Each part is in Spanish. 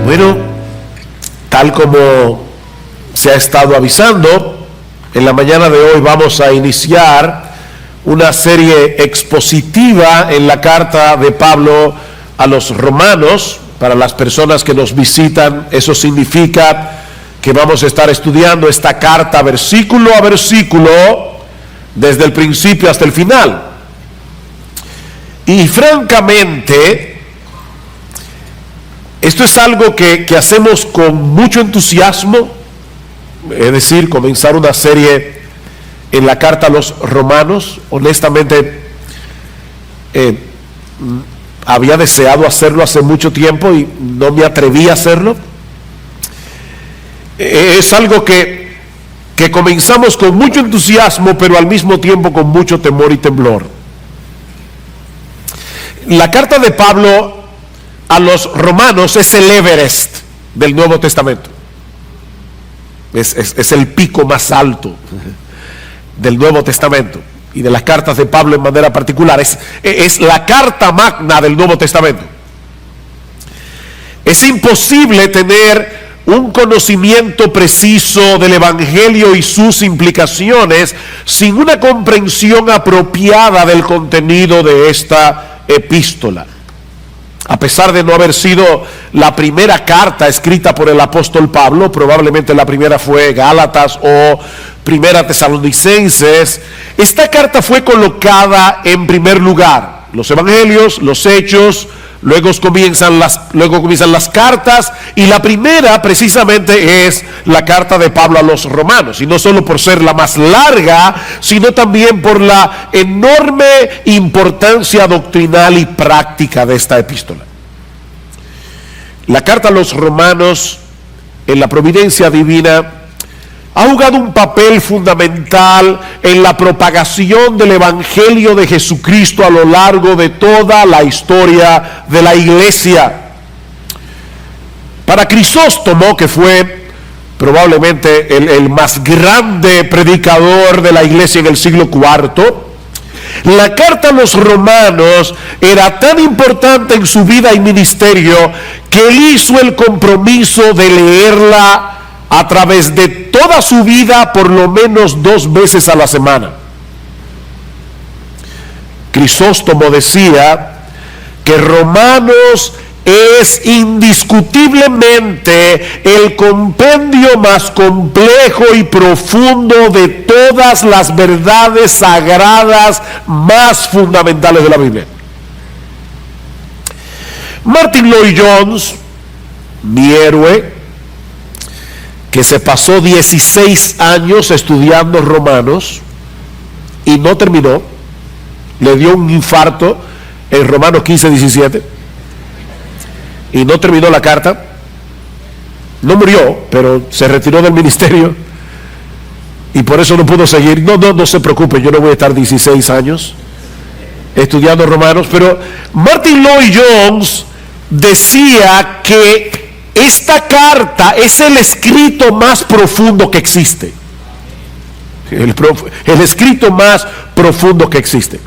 Bueno, tal como se ha estado avisando, en la mañana de hoy vamos a iniciar una serie expositiva en la carta de Pablo a los romanos. Para las personas que nos visitan, eso significa que vamos a estar estudiando esta carta versículo a versículo, desde el principio hasta el final. Y francamente, esto es algo que hacemos con mucho entusiasmo, es decir, comenzar una serie en la carta a los romanos. Honestamente, había deseado hacerlo hace mucho tiempo y no me atreví a hacerlo. Es algo que comenzamos con mucho entusiasmo, pero al mismo tiempo con mucho temor y temblor. La carta de Pablo a los romanos es el Everest del Nuevo Testamento. Es el pico más alto del Nuevo Testamento y de las cartas de Pablo en manera particular. Es la carta magna del Nuevo Testamento. Es imposible tener un conocimiento preciso del Evangelio y sus implicaciones sin una comprensión apropiada del contenido de esta epístola. A pesar de no haber sido la primera carta escrita por el apóstol Pablo, probablemente la primera fue Gálatas o Primera Tesalonicenses, esta carta fue colocada en primer lugar. Los evangelios, los hechos, luego comienzan las cartas, y la primera precisamente es la carta de Pablo a los romanos, y no solo por ser la más larga, sino también por la enorme importancia doctrinal y práctica de esta epístola. La carta a los romanos, en la providencia divina, ha jugado un papel fundamental en la propagación del Evangelio de Jesucristo a lo largo de toda la historia de la iglesia. Para Crisóstomo, que fue probablemente el más grande predicador de la iglesia en el siglo IV, la carta a los romanos era tan importante en su vida y ministerio que él hizo el compromiso de leerla a través de toda su vida por lo menos 2 veces a la semana. Crisóstomo decía que Romanos es indiscutiblemente el compendio más complejo y profundo de todas las verdades sagradas más fundamentales de la Biblia. Martin Lloyd-Jones, mi héroe, que se pasó 16 años estudiando Romanos y no terminó, le dio un infarto en Romanos 15-17 y no terminó la carta. No murió, pero se retiró del ministerio y por eso no pudo seguir. No se preocupe, yo no voy a estar 16 años estudiando Romanos. Pero Martin Lloyd-Jones decía que esta carta es el escrito más profundo que existe. El escrito más profundo que existe.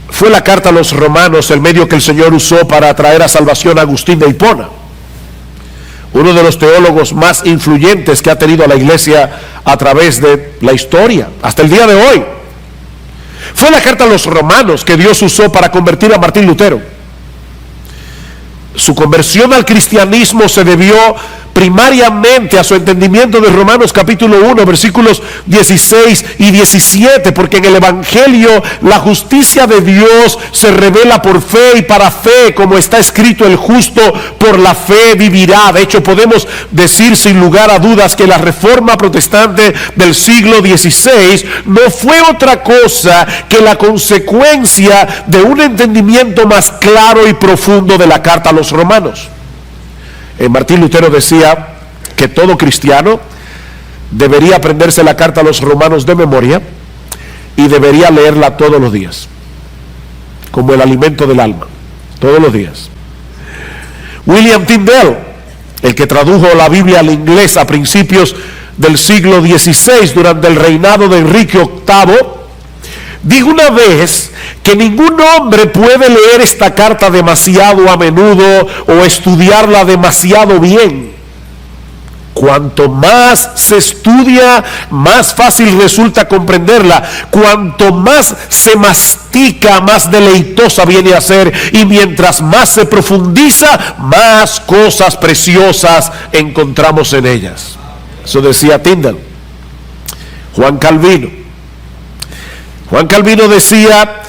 Fue la carta a los romanos el medio que el Señor usó para traer a salvación a Agustín de Hipona, uno de los teólogos más influyentes que ha tenido a la iglesia a través de la historia, hasta el día de hoy. Fue la carta a los romanos que Dios usó para convertir a Martín Lutero. Su conversión al cristianismo se debió primariamente a su entendimiento de Romanos capítulo 1, versículos 16 y 17, porque en el Evangelio la justicia de Dios se revela por fe y para fe, como está escrito: el justo por la fe vivirá. De hecho, podemos decir sin lugar a dudas que la reforma protestante del siglo XVI no fue otra cosa que la consecuencia de un entendimiento más claro y profundo de la carta a los romanos. Martín Lutero decía que todo cristiano debería aprenderse la carta a los romanos de memoria y debería leerla todos los días, como el alimento del alma, todos los días. William Tyndale, el que tradujo la Biblia al inglés a principios del siglo XVI durante el reinado de Enrique VIII, dijo una vez que ningún hombre puede leer esta carta demasiado a menudo o estudiarla demasiado bien. Cuanto más se estudia, más fácil resulta comprenderla. Cuanto más se mastica, más deleitosa viene a ser. Y mientras más se profundiza, más cosas preciosas encontramos en ellas. Eso decía Tyndale. Juan Calvino decía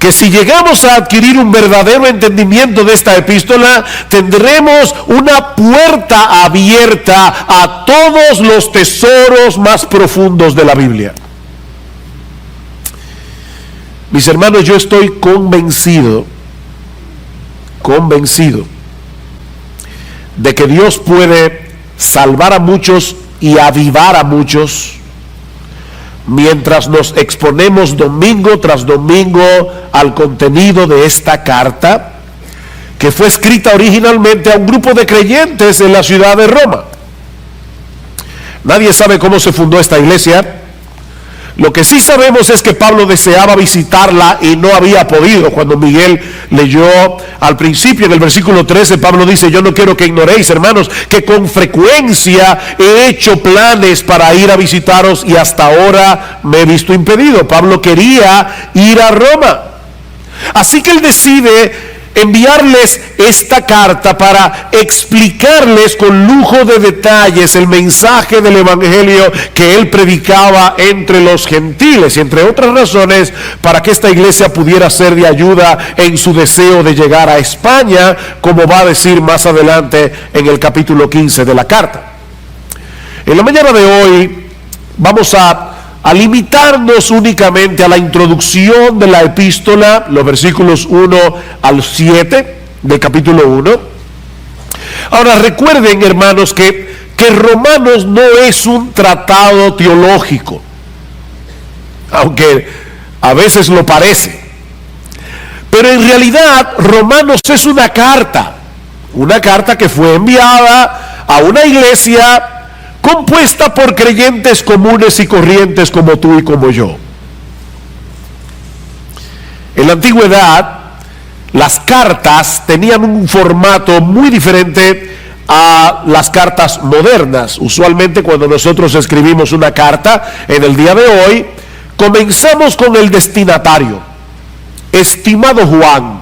que si llegamos a adquirir un verdadero entendimiento de esta epístola, tendremos una puerta abierta a todos los tesoros más profundos de la Biblia. Mis hermanos, yo estoy convencido de que Dios puede salvar a muchos y avivar a muchos mientras nos exponemos domingo tras domingo al contenido de esta carta, que fue escrita originalmente a un grupo de creyentes en la ciudad de Roma. Nadie sabe cómo se fundó esta iglesia. Lo que sí sabemos es que Pablo deseaba visitarla y no había podido. Cuando Miguel leyó al principio en el versículo 13, Pablo dice: yo no quiero que ignoréis, hermanos, que con frecuencia he hecho planes para ir a visitaros y hasta ahora me he visto impedido. Pablo quería ir a Roma, así que él decide enviarles esta carta para explicarles con lujo de detalles el mensaje del evangelio que él predicaba entre los gentiles, y entre otras razones para que esta iglesia pudiera ser de ayuda en su deseo de llegar a España, como va a decir más adelante en el capítulo 15 de la carta. En la mañana de hoy vamos a limitarnos únicamente a la introducción de la epístola, los versículos 1 al 7 del capítulo 1. Ahora recuerden, hermanos, que Romanos no es un tratado teológico, aunque a veces lo parece, pero en realidad Romanos es una carta que fue enviada a una iglesia compuesta por creyentes comunes y corrientes como tú y como yo. En la antigüedad, las cartas tenían un formato muy diferente a las cartas modernas. Usualmente cuando nosotros escribimos una carta en el día de hoy, comenzamos con el destinatario: estimado Juan.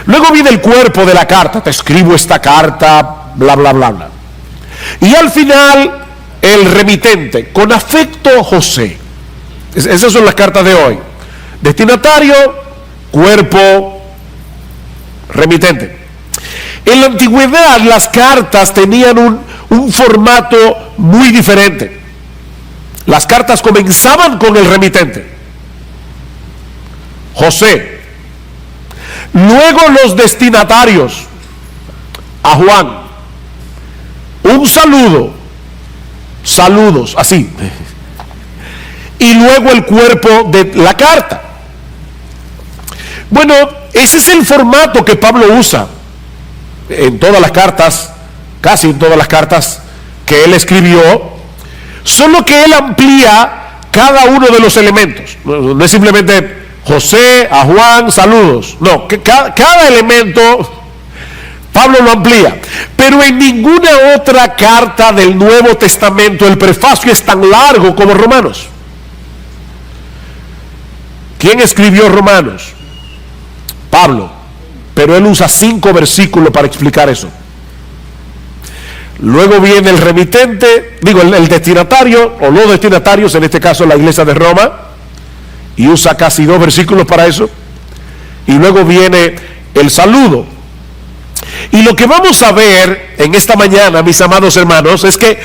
Luego viene el cuerpo de la carta: te escribo esta carta, bla bla bla bla. Y al final, el remitente: con afecto, José. Esas son las cartas de hoy: destinatario, cuerpo, remitente. En la antigüedad, las cartas tenían un formato muy diferente. Las cartas comenzaban con el remitente, José. Luego los destinatarios, a Juan. Un saludo, saludos, así. Y luego el cuerpo de la carta. Bueno, ese es el formato que Pablo usa en todas las cartas, casi en todas las cartas que él escribió, solo que él amplía cada uno de los elementos. No es simplemente José, a Juan, saludos. No, que cada elemento Pablo lo amplía. Pero en ninguna otra carta del Nuevo Testamento el prefacio es tan largo como Romanos. ¿Quién escribió Romanos? Pablo. Pero él usa 5 versículos para explicar eso. Luego viene el remitente, el destinatario, o los destinatarios, en este caso la iglesia de Roma, y usa casi 2 versículos para eso. Y luego viene el saludo. Y lo que vamos a ver en esta mañana, mis amados hermanos, es que,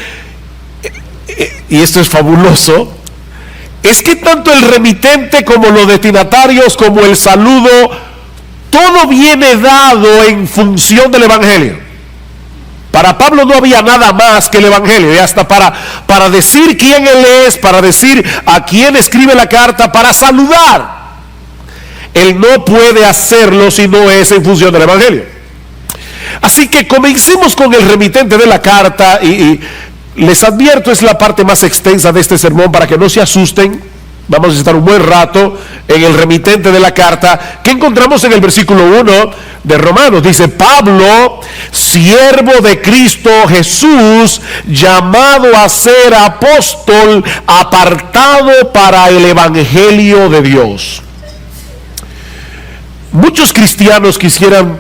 y esto es fabuloso, es que tanto el remitente como los destinatarios como el saludo, todo viene dado en función del evangelio. Para Pablo no había nada más que el evangelio, y hasta para decir quién él es, para decir a quién escribe la carta, para saludar, él no puede hacerlo si no es en función del evangelio. Así que comencemos con el remitente de la carta, y les advierto, es la parte más extensa de este sermón para que no se asusten. Vamos a estar un buen rato en el remitente de la carta, que encontramos en el versículo 1 de Romanos. Dice: Pablo, siervo de Cristo Jesús, llamado a ser apóstol, apartado para el evangelio de Dios. Muchos cristianos quisieran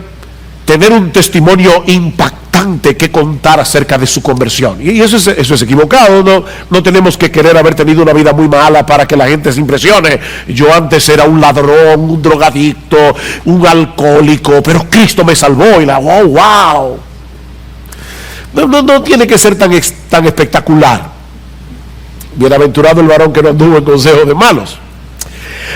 tener un testimonio impactante que contar acerca de su conversión, y eso es equivocado. No tenemos que querer haber tenido una vida muy mala para que la gente se impresione. Yo antes era un ladrón, un drogadicto, un alcohólico, pero Cristo me salvó, y wow. No tiene que ser tan espectacular. Bienaventurado el varón que no anduvo en consejo de malos.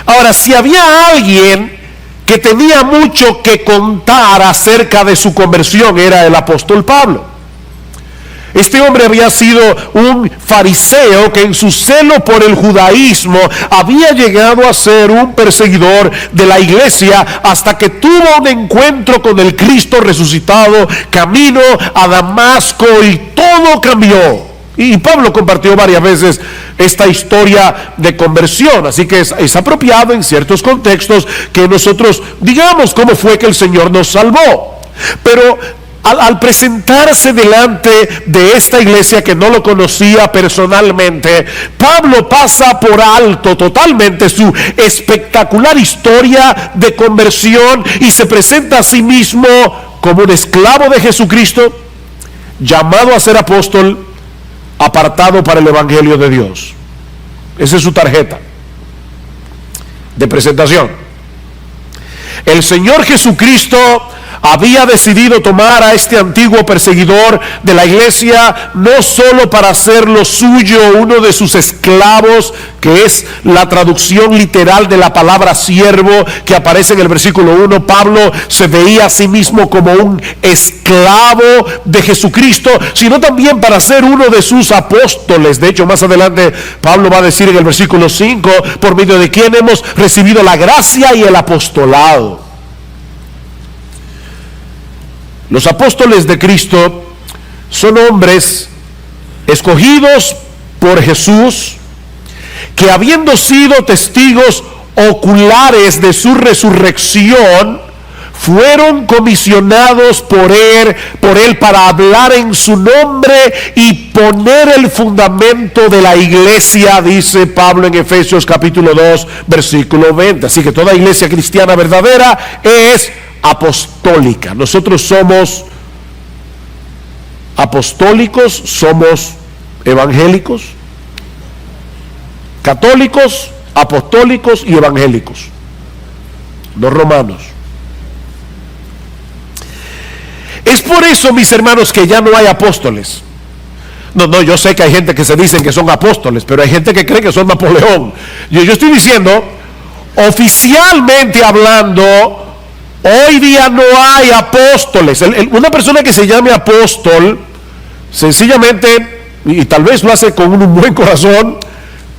Ahora, si había alguien que tenía mucho que contar acerca de su conversión, era el apóstol Pablo. Este hombre había sido un fariseo que en su celo por el judaísmo había llegado a ser un perseguidor de la iglesia, hasta que tuvo un encuentro con el Cristo resucitado camino a Damasco, y todo cambió. Y Pablo compartió varias veces esta historia de conversión, así que es apropiado en ciertos contextos que nosotros digamos cómo fue que el Señor nos salvó. Pero al presentarse delante de esta iglesia que no lo conocía personalmente, Pablo pasa por alto totalmente su espectacular historia de conversión y se presenta a sí mismo como un esclavo de Jesucristo, llamado a ser apóstol, apartado para el evangelio de Dios. Esa es su tarjeta de presentación. El Señor Jesucristo había decidido tomar a este antiguo perseguidor de la iglesia, no solo para hacerlo suyo, uno de sus esclavos, que es la traducción literal de la palabra siervo que aparece en el versículo 1. Pablo se veía a sí mismo como un esclavo de Jesucristo, sino también para ser uno de sus apóstoles. De hecho, más adelante Pablo va a decir en el versículo 5, por medio de quien hemos recibido la gracia y el apostolado. Los apóstoles de Cristo son hombres escogidos por Jesús, que habiendo sido testigos oculares de su resurrección, fueron comisionados por él para hablar en su nombre y poner el fundamento de la iglesia, dice Pablo en Efesios capítulo 2, versículo 20. Así que toda iglesia cristiana verdadera es apostólica. Nosotros somos apostólicos, somos evangélicos, católicos, apostólicos y evangélicos, no romanos. Es por eso, mis hermanos, que ya no hay apóstoles. No, yo sé que hay gente que se dicen que son apóstoles, pero hay gente que cree que son Napoleón. Yo estoy diciendo, oficialmente hablando, hoy día no hay apóstoles. Una persona que se llame apóstol, sencillamente, y tal vez lo hace con un buen corazón,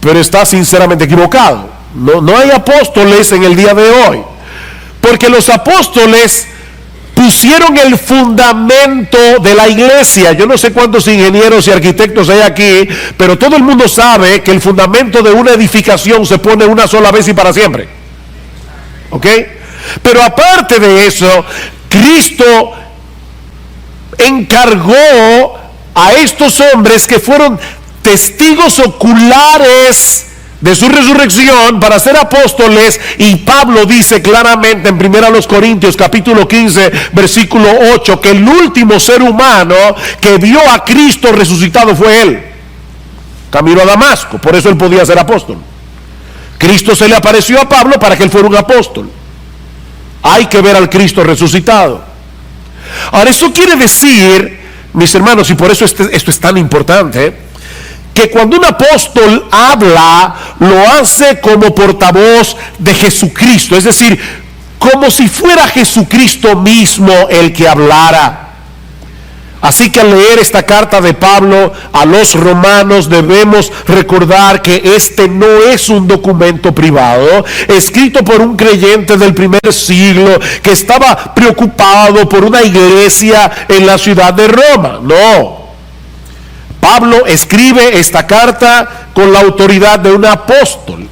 pero está sinceramente equivocado. No hay apóstoles en el día de hoy, porque los apóstoles pusieron el fundamento de la iglesia. Yo no sé cuántos ingenieros y arquitectos hay aquí, pero todo el mundo sabe que el fundamento de una edificación se pone una sola vez y para siempre. ¿Ok? Pero aparte de eso, Cristo encargó a estos hombres que fueron testigos oculares de su resurrección para ser apóstoles, y Pablo dice claramente en 1 Corintios capítulo 15 versículo 8 que el último ser humano que vio a Cristo resucitado fue él, camino a Damasco. Por eso él podía ser apóstol. Cristo se le apareció a Pablo para que él fuera un apóstol. Hay que ver al Cristo resucitado. Ahora, eso quiere decir, mis hermanos, y por eso esto es tan importante, que cuando un apóstol habla, lo hace como portavoz de Jesucristo, es decir, como si fuera Jesucristo mismo el que hablara. Así que al leer esta carta de Pablo a los romanos, debemos recordar que este no es un documento privado escrito por un creyente del primer siglo que estaba preocupado por una iglesia en la ciudad de Roma. No. Pablo escribe esta carta con la autoridad de un apóstol.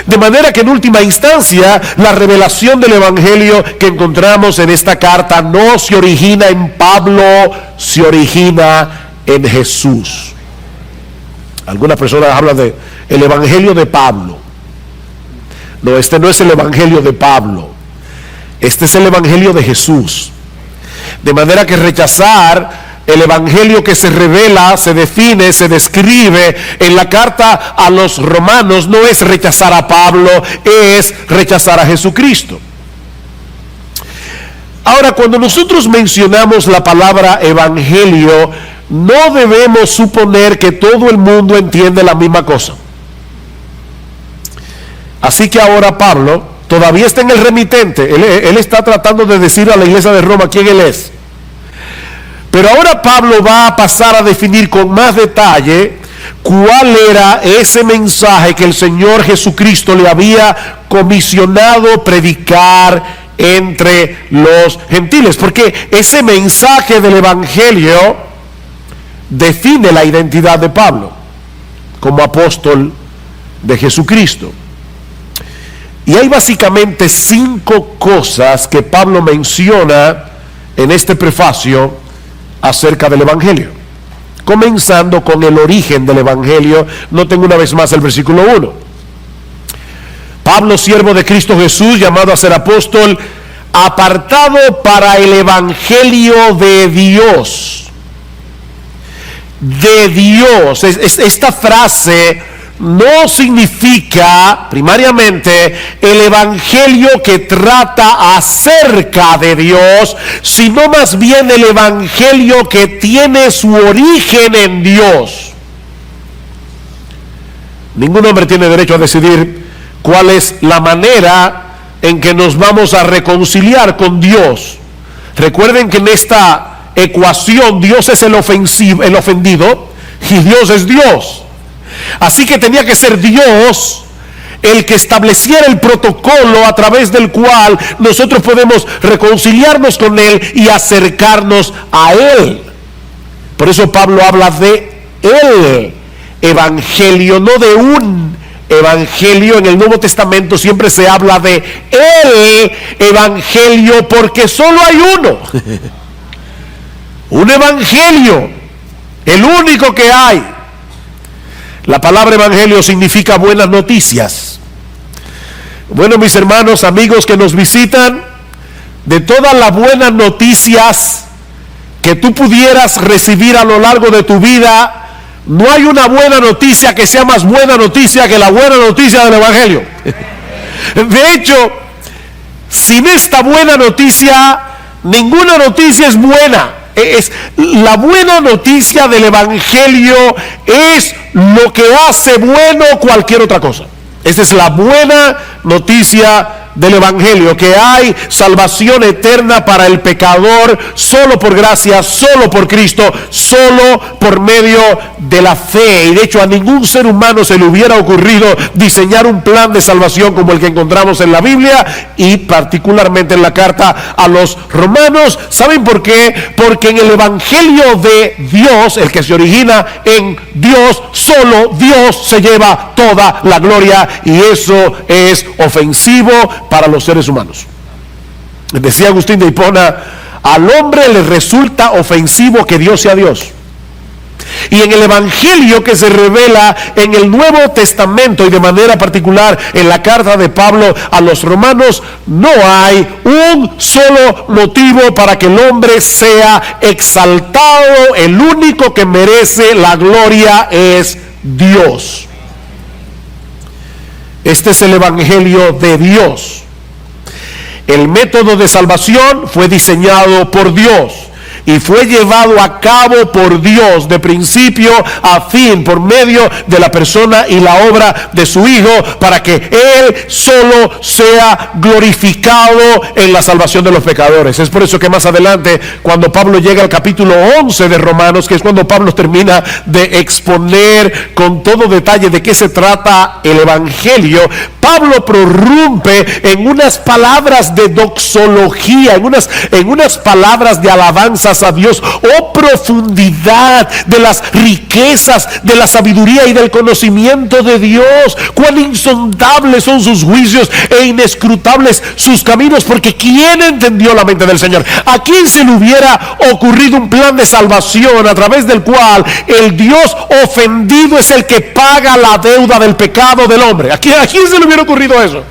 De manera que en última instancia, la revelación del Evangelio que encontramos en esta carta no se origina en Pablo, se origina en Jesús. Algunas personas hablan de el Evangelio de Pablo. No, este no es el Evangelio de Pablo. Este es el Evangelio de Jesús. De manera que rechazar el Evangelio que se revela, se define, se describe en la carta a los romanos no es rechazar a Pablo, es rechazar a Jesucristo. Ahora, cuando nosotros mencionamos la palabra evangelio, no debemos suponer que todo el mundo entiende la misma cosa. Así que ahora Pablo todavía está en el remitente. Él está tratando de decir a la iglesia de Roma quién él es. Pero ahora Pablo va a pasar a definir con más detalle cuál era ese mensaje que el Señor Jesucristo le había comisionado predicar entre los gentiles. Porque ese mensaje del Evangelio define la identidad de Pablo como apóstol de Jesucristo. Y hay básicamente 5 cosas que Pablo menciona en este prefacio acerca del Evangelio, comenzando con el origen del Evangelio. Noten una vez más el versículo 1. Pablo, siervo de Cristo Jesús, llamado a ser apóstol, apartado para el Evangelio de Dios. De Dios. Esta frase no significa primariamente el evangelio que trata acerca de Dios, sino más bien el evangelio que tiene su origen en Dios. Ningún hombre tiene derecho a decidir cuál es la manera en que nos vamos a reconciliar con Dios. Recuerden que en esta ecuación Dios es el ofendido y Dios es Dios. Así que tenía que ser Dios el que estableciera el protocolo a través del cual nosotros podemos reconciliarnos con Él y acercarnos a Él. Por eso Pablo habla de el Evangelio, no de un Evangelio. En el Nuevo Testamento siempre se habla de el Evangelio porque solo hay uno. Un Evangelio, el único que hay. La palabra evangelio significa buenas noticias. Bueno, mis hermanos, amigos que nos visitan, de todas las buenas noticias que tú pudieras recibir a lo largo de tu vida, no hay una buena noticia que sea más buena noticia que la buena noticia del evangelio. De hecho, sin esta buena noticia, ninguna noticia es buena. La buena noticia del evangelio es lo que hace bueno cualquier otra cosa. Esa es la buena noticia del evangelio, que hay salvación eterna para el pecador solo por gracia, solo por Cristo, solo por medio de la fe. Y de hecho a ningún ser humano se le hubiera ocurrido diseñar un plan de salvación como el que encontramos en la Biblia y particularmente en la carta a los romanos. ¿Saben por qué? Porque en el evangelio de Dios, el que se origina en Dios, solo Dios se lleva toda la gloria, y eso es ofensivo para los seres humanos. Decía Agustín de Hipona: al hombre le resulta ofensivo que Dios sea Dios. Y en el evangelio que se revela en el Nuevo Testamento, y de manera particular en la carta de Pablo a los romanos, no hay un solo motivo para que el hombre sea exaltado. El único que merece la gloria es Dios. Este es el evangelio de Dios. El método de salvación fue diseñado por Dios y fue llevado a cabo por Dios de principio a fin por medio de la persona y la obra de su Hijo, para que Él solo sea glorificado en la salvación de los pecadores. Es por eso que más adelante, cuando Pablo llega al capítulo 11 de Romanos, que es cuando Pablo termina de exponer con todo detalle de qué se trata el evangelio, Pablo prorrumpe en unas palabras de doxología, en unas palabras de alabanza alabanza a Dios. Oh profundidad de las riquezas de la sabiduría y del conocimiento de Dios. Cuán insondables son sus juicios e inescrutables sus caminos, porque ¿quién entendió la mente del Señor? ¿A quién se le hubiera ocurrido un plan de salvación a través del cual el Dios ofendido es el que paga la deuda del pecado del hombre? ¿A quién se le hubiera ocurrido eso?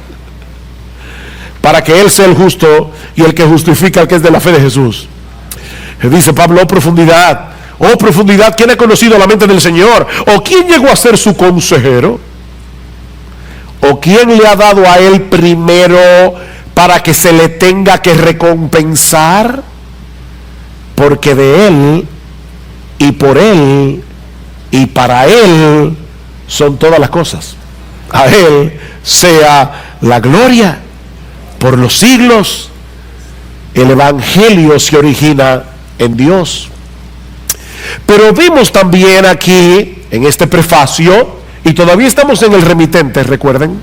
Para que Él sea el justo y el que justifica al que es de la fe de Jesús. Dice Pablo, oh profundidad, ¿quién ha conocido la mente del Señor? ¿O quién llegó a ser su consejero? ¿O quién le ha dado a Él primero para que se le tenga que recompensar? Porque de Él, y por Él, y para Él son todas las cosas. A Él sea la gloria por los siglos. El evangelio se origina en Dios. Pero vimos también aquí, en este prefacio, y todavía estamos en el remitente, recuerden,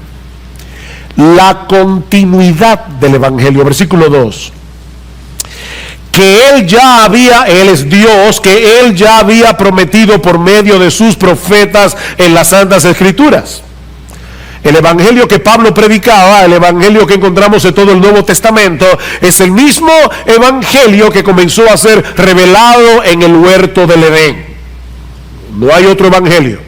la continuidad del evangelio. Versículo 2. Que Él es Dios, que Él ya había prometido por medio de sus profetas en las Santas Escrituras. El evangelio que Pablo predicaba, el evangelio que encontramos en todo el Nuevo Testamento, es el mismo evangelio que comenzó a ser revelado en el huerto del Edén. No hay otro evangelio.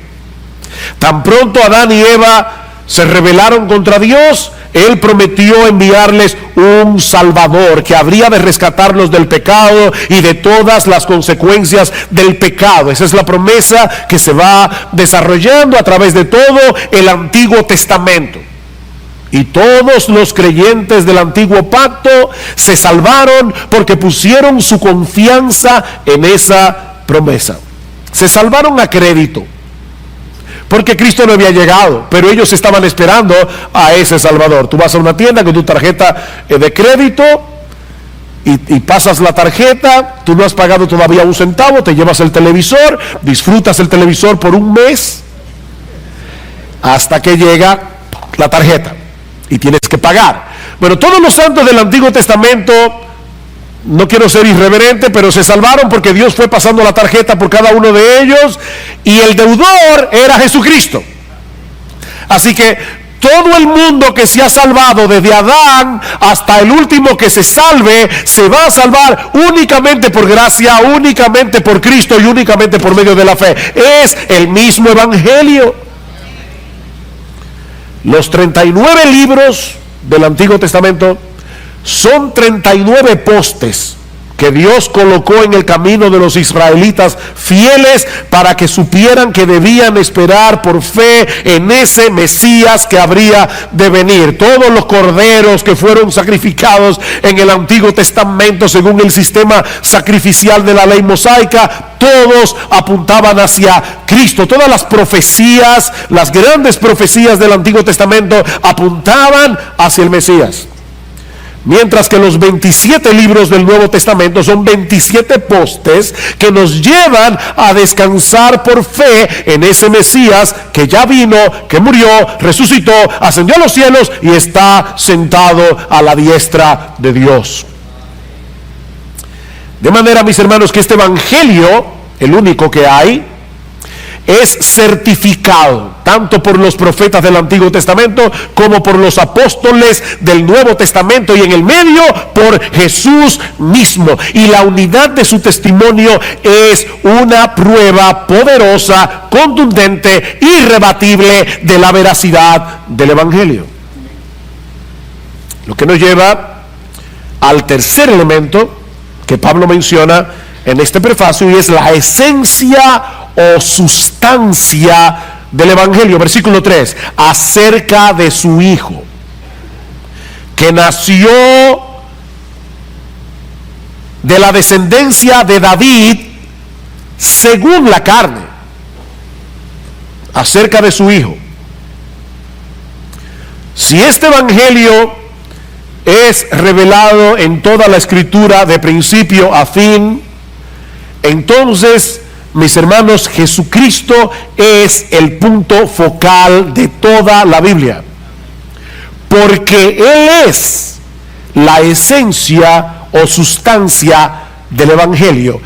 Tan pronto Adán y Eva se rebelaron contra Dios, Él prometió enviarles un Salvador que habría de rescatarlos del pecado y de todas las consecuencias del pecado. Esa es la promesa que se va desarrollando a través de todo el Antiguo Testamento. Y todos los creyentes del antiguo pacto se salvaron porque pusieron su confianza en esa promesa. Se salvaron a crédito, porque Cristo no había llegado, pero ellos estaban esperando a ese Salvador. Tú vas a una tienda con tu tarjeta de crédito y pasas la tarjeta, tú no has pagado todavía un centavo, te llevas el televisor, disfrutas el televisor por un mes, hasta que llega la tarjeta y tienes que pagar. Bueno, todos los santos del Antiguo Testamento, no quiero ser irreverente, pero se salvaron porque Dios fue pasando la tarjeta por cada uno de ellos y el deudor era Jesucristo. Así que todo el mundo que se ha salvado desde Adán hasta el último que se salve, se va a salvar únicamente por gracia, únicamente por Cristo y únicamente por medio de la fe. Es el mismo evangelio. Los 39 libros del Antiguo Testamento son 39 postes que Dios colocó en el camino de los israelitas fieles para que supieran que debían esperar por fe en ese Mesías que habría de venir. Todos los corderos que fueron sacrificados en el Antiguo Testamento según el sistema sacrificial de la ley mosaica, todos apuntaban hacia Cristo. Todas las profecías, las grandes profecías del Antiguo Testamento apuntaban hacia el Mesías. Mientras que los 27 libros del Nuevo Testamento son 27 postes que nos llevan a descansar por fe en ese Mesías que ya vino, que murió, resucitó, ascendió a los cielos y está sentado a la diestra de Dios. De manera, mis hermanos, que este evangelio, el único que hay, es certificado tanto por los profetas del Antiguo Testamento como por los apóstoles del Nuevo Testamento, y en el medio por Jesús mismo. Y la unidad de su testimonio es una prueba poderosa, contundente, irrebatible de la veracidad del evangelio. Lo que nos lleva al tercer elemento que Pablo menciona en este prefacio, y es la esencia o sustancia del evangelio. Versículo 3, acerca de su Hijo, que nació de la descendencia de David según la carne. Acerca de su Hijo. Si este evangelio es revelado en toda la Escritura de principio a fin, entonces, mis hermanos, Jesucristo es el punto focal de toda la Biblia, porque Él es la esencia o sustancia del Evangelio.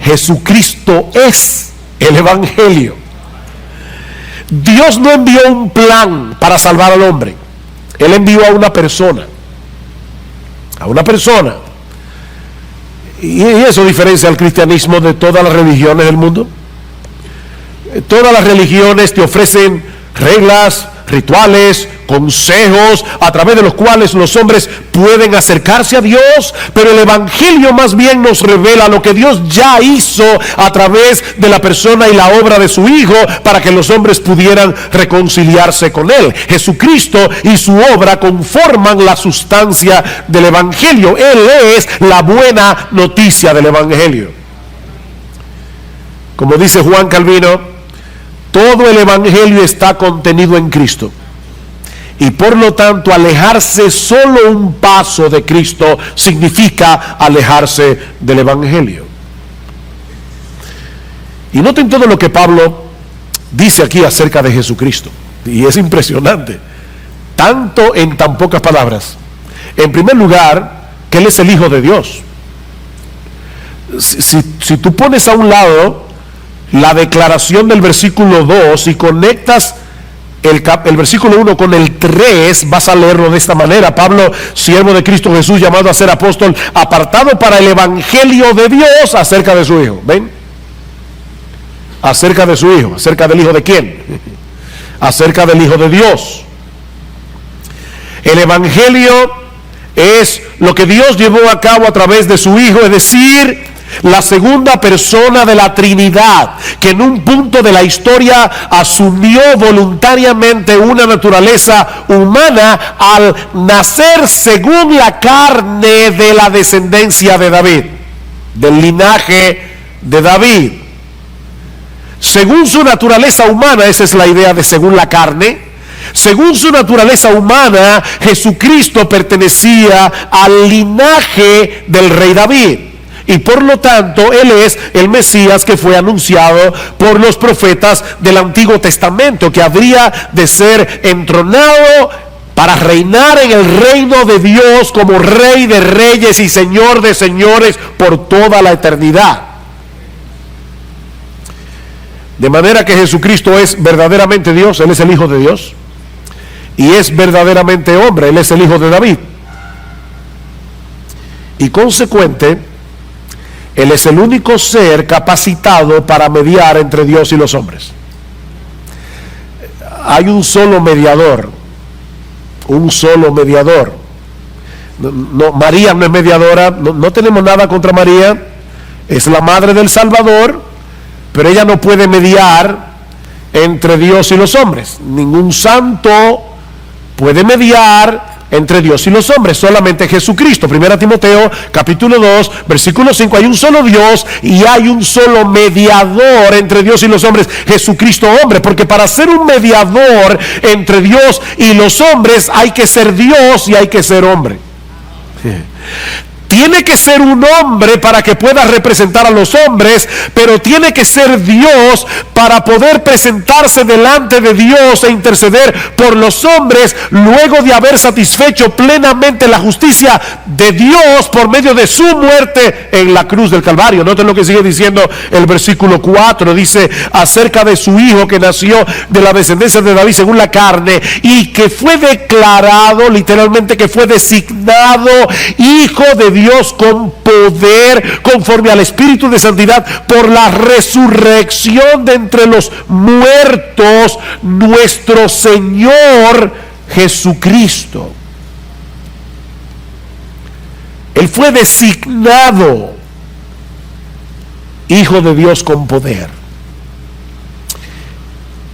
Jesucristo es el Evangelio. Dios no envió un plan para salvar al hombre. Él envió a una persona. A una persona. Y eso diferencia al cristianismo de todas las religiones del mundo. Todas las religiones te ofrecen reglas, rituales, consejos a través de los cuales los hombres pueden acercarse a Dios, pero el Evangelio más bien nos revela lo que Dios ya hizo a través de la persona y la obra de su Hijo para que los hombres pudieran reconciliarse con Él. Jesucristo y su obra conforman la sustancia del Evangelio. Él es la buena noticia del Evangelio. Como dice Juan Calvino, todo el Evangelio está contenido en Cristo. Y por lo tanto, alejarse solo un paso de Cristo significa alejarse del Evangelio. Y noten todo lo que Pablo dice aquí acerca de Jesucristo. Y es impresionante. Tanto en tan pocas palabras. En primer lugar, que Él es el Hijo de Dios. Si tú pones a un lado la declaración del versículo 2 y conectas el versículo 1 con el 3, vas a leerlo de esta manera: Pablo, siervo de Cristo Jesús, llamado a ser apóstol, apartado para el Evangelio de Dios, acerca de su Hijo. ¿Ven? Acerca de su Hijo. ¿Acerca del Hijo de quién? Acerca del Hijo de Dios. El Evangelio es lo que Dios llevó a cabo a través de su Hijo, es decir, la segunda persona de la Trinidad, que en un punto de la historia asumió voluntariamente una naturaleza humana al nacer según la carne de la descendencia de David, del linaje de David. Según su naturaleza humana, esa es la idea de según la carne. Según su naturaleza humana, Jesucristo pertenecía al linaje del rey David. Y por lo tanto, Él es el Mesías que fue anunciado por los profetas del Antiguo Testamento, que habría de ser entronado para reinar en el reino de Dios como Rey de reyes y Señor de señores por toda la eternidad. De manera que Jesucristo es verdaderamente Dios, Él es el Hijo de Dios, y es verdaderamente hombre, Él es el Hijo de David. Y consecuente, Él es el único ser capacitado para mediar entre Dios y los hombres. Hay un solo mediador. Un solo mediador. No, María no es mediadora. No tenemos nada contra María. Es la madre del Salvador. Pero ella no puede mediar entre Dios y los hombres. Ningún santo puede mediar entre Dios y los hombres, solamente Jesucristo. 1 Timoteo capítulo 2 versículo 5: hay un solo Dios y hay un solo mediador entre Dios y los hombres, Jesucristo hombre. Porque para ser un mediador entre Dios y los hombres hay que ser Dios y hay que ser hombre. Tiene que ser un hombre para que pueda representar a los hombres, pero tiene que ser Dios para poder presentarse delante de Dios e interceder por los hombres luego de haber satisfecho plenamente la justicia de Dios por medio de su muerte en la cruz del Calvario. Noten lo que sigue diciendo el versículo 4, dice acerca de su Hijo que nació de la descendencia de David según la carne y que fue declarado, literalmente que fue designado Hijo de Dios con poder, conforme al Espíritu de santidad, por la resurrección de entre los muertos, nuestro Señor Jesucristo. Él fue designado Hijo de Dios con poder,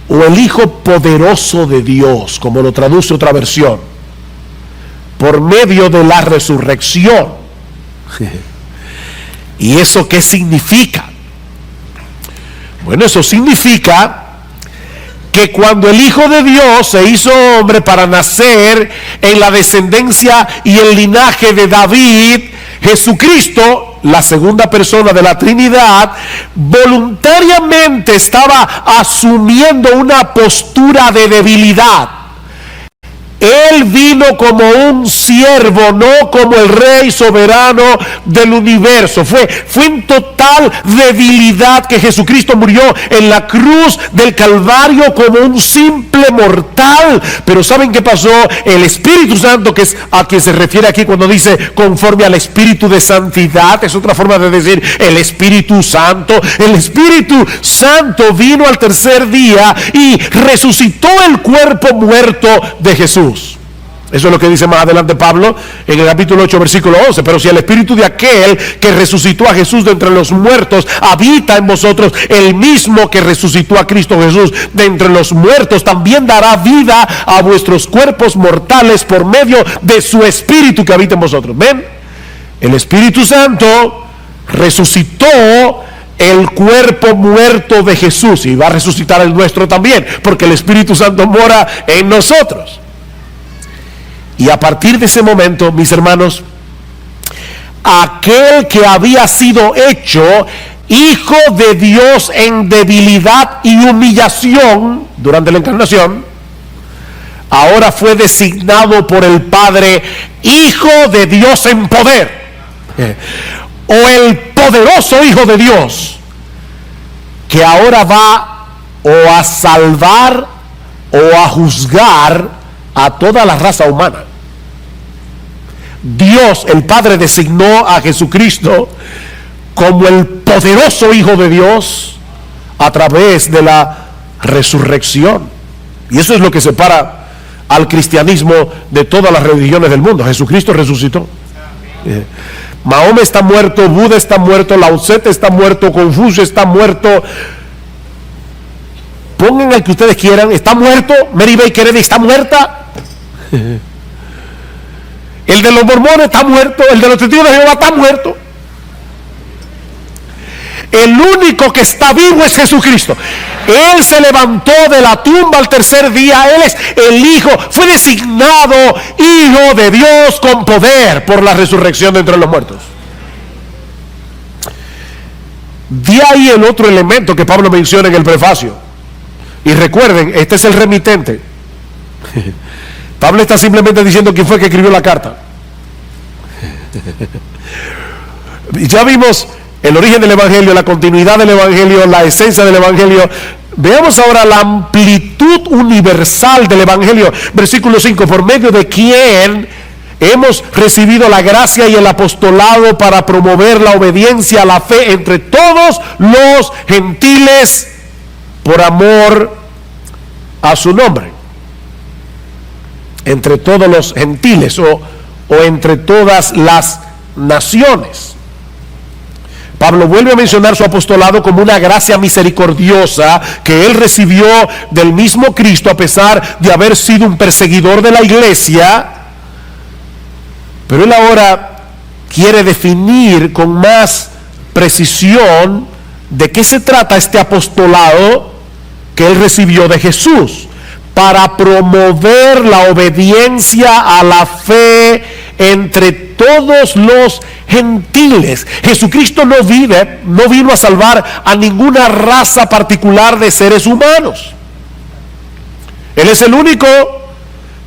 o el Hijo poderoso de Dios, como lo traduce otra versión, por medio de la resurrección. ¿Y eso qué significa? Bueno, eso significa que cuando el Hijo de Dios se hizo hombre para nacer en la descendencia y el linaje de David, Jesucristo, la segunda persona de la Trinidad, voluntariamente estaba asumiendo una postura de debilidad. Él vino como un siervo, no como el rey soberano del universo. Fue en total debilidad que Jesucristo murió en la cruz del Calvario como un simple mortal. Pero ¿saben qué pasó? El Espíritu Santo, que es a quien se refiere aquí cuando dice conforme al Espíritu de santidad, es otra forma de decir el Espíritu Santo. El Espíritu Santo vino al tercer día y resucitó el cuerpo muerto de Jesús. Eso es lo que dice más adelante Pablo en el capítulo 8 versículo 11. Pero si el espíritu de aquel que resucitó a Jesús de entre los muertos habita en vosotros, el mismo que resucitó a Cristo Jesús de entre los muertos también dará vida a vuestros cuerpos mortales por medio de su espíritu que habita en vosotros. ¿Ven? El Espíritu Santo resucitó el cuerpo muerto de Jesús y va a resucitar el nuestro también, porque el Espíritu Santo mora en nosotros. Y a partir de ese momento, mis hermanos, aquel que había sido hecho Hijo de Dios en debilidad y humillación durante la encarnación, ahora fue designado por el Padre Hijo de Dios en poder, o el poderoso Hijo de Dios, que ahora va o a salvar o a juzgar a toda la raza humana. Dios, el Padre, designó a Jesucristo como el poderoso Hijo de Dios a través de la resurrección. Y eso es lo que separa al cristianismo de todas las religiones del mundo. Jesucristo resucitó. Mahoma está muerto, Buda está muerto, Lao Tse está muerto, Confucio está muerto. Pongan el que ustedes quieran, está muerto. Mary Baker Eddy está muerta. El de los mormones está muerto. El de los testigos de Jehová está muerto. El único que está vivo es Jesucristo. Él se levantó de la tumba al tercer día. Él es el Hijo. Fue designado Hijo de Dios con poder por la resurrección de entre los muertos. De ahí el otro elemento que Pablo menciona en el prefacio. Y recuerden, este es el remitente. Pablo está simplemente diciendo quién fue que escribió la carta. Ya vimos el origen del Evangelio, la continuidad del Evangelio, la esencia del Evangelio. Veamos ahora la amplitud universal del Evangelio. Versículo 5, por medio de quien hemos recibido la gracia y el apostolado para promover la obediencia a la fe entre todos los gentiles por amor a su nombre. Entre todos los gentiles o entre todas las naciones. Pablo vuelve a mencionar su apostolado como una gracia misericordiosa que él recibió del mismo Cristo a pesar de haber sido un perseguidor de la iglesia. Pero él ahora quiere definir con más precisión de qué se trata este apostolado que él recibió de Jesús para promover la obediencia a la fe entre todos los gentiles. Jesucristo no vino a salvar a ninguna raza particular de seres humanos. Él es el único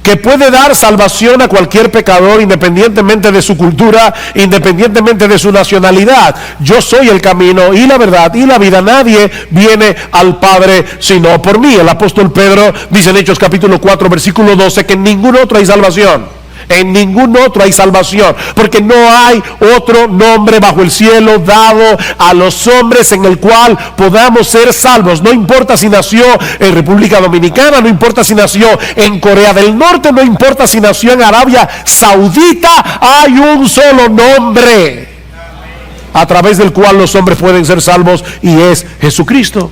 que puede dar salvación a cualquier pecador independientemente de su cultura, independientemente de su nacionalidad. Yo soy el camino y la verdad y la vida. Nadie viene al Padre sino por mí. El apóstol Pedro dice en Hechos capítulo 4 versículo 12 que en ningún otro hay salvación. En ningún otro hay salvación, porque no hay otro nombre bajo el cielo dado a los hombres en el cual podamos ser salvos. No importa si nació en República Dominicana, no importa si nació en Corea del Norte, no importa si nació en Arabia Saudita, hay un solo nombre a través del cual los hombres pueden ser salvos, y es Jesucristo.